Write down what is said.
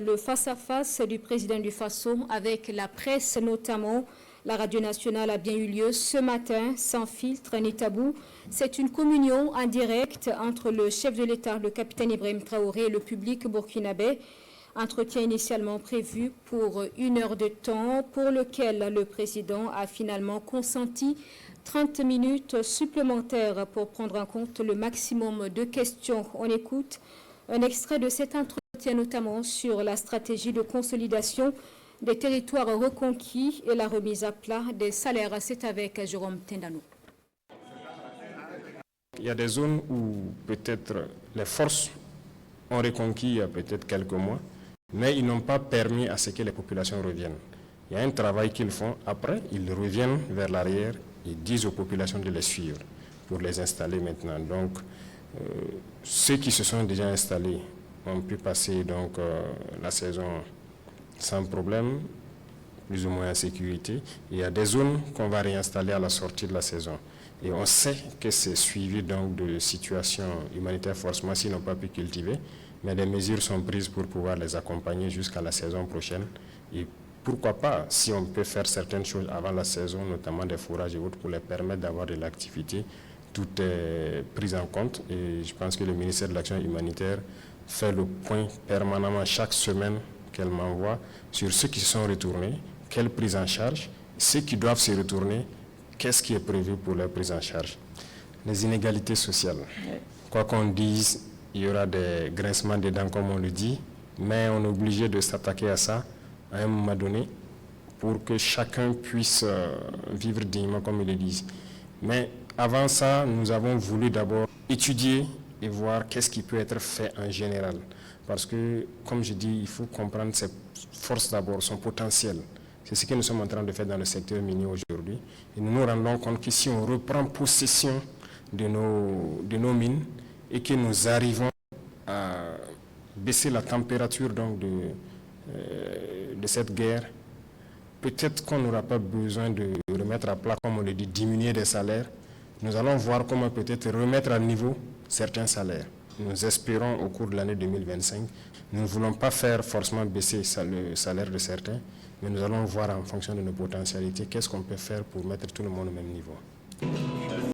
Le face-à-face du président du Faso avec la presse notamment. La radio nationale a bien eu lieu ce matin, sans filtre ni tabou. C'est une communion en direct entre le chef de l'État, le capitaine Ibrahim Traoré, et le public burkinabé. Entretien initialement prévu pour 1 heure de temps, pour lequel le président a finalement consenti 30 minutes supplémentaires pour prendre en compte le maximum de questions. On écoute un extrait de cet entretien, notamment sur la stratégie de consolidation des territoires reconquis et la remise à plat des salaires. C'est avec Jérôme Tendano. Il y a des zones où peut-être les forces ont reconquis il y a peut-être quelques mois, mais ils n'ont pas permis à ce que les populations reviennent. Il y a un travail qu'ils font. Après, ils reviennent vers l'arrière et disent aux populations de les suivre pour les installer maintenant. Donc, ceux qui se sont déjà installés ont pu passer la saison sans problème, plus ou moins en sécurité. Il y a des zones qu'on va réinstaller à la sortie de la saison. Et on sait que c'est suivi donc de situations humanitaires forcément s'ils n'ont pas pu cultiver, mais des mesures sont prises pour pouvoir les accompagner jusqu'à la saison prochaine. Et pourquoi pas, si on peut faire certaines choses avant la saison, notamment des fourrages et autres, pour les permettre d'avoir de l'activité, tout est pris en compte. Et je pense que le ministère de l'Action humanitaire fait le point permanemment chaque semaine qu'elle m'envoie sur ceux qui se sont retournés, quelle prise en charge, ceux qui doivent se retourner, qu'est-ce qui est prévu pour leur prise en charge. Les inégalités sociales. Quoi qu'on dise, il y aura des grincements des dents, comme on le dit, mais on est obligé de s'attaquer à ça à un moment donné pour que chacun puisse vivre dignement, comme ils le disent. Mais avant ça, nous avons voulu d'abord étudier et voir qu'est-ce qui peut être fait en général. Parce que, comme je dis, il faut comprendre ses forces d'abord, son potentiel. C'est ce que nous sommes en train de faire dans le secteur minier aujourd'hui. Et nous nous rendons compte que si on reprend possession de nos mines et que nous arrivons à baisser la température donc, de cette guerre, peut-être qu'on n'aura pas besoin de remettre à plat, comme on le dit, diminuer des salaires. Nous allons voir comment peut-être remettre à niveau certains salaires. Nous espérons au cours de l'année 2025, nous ne voulons pas faire forcément baisser le salaire de certains, mais nous allons voir en fonction de nos potentialités qu'est-ce qu'on peut faire pour mettre tout le monde au même niveau.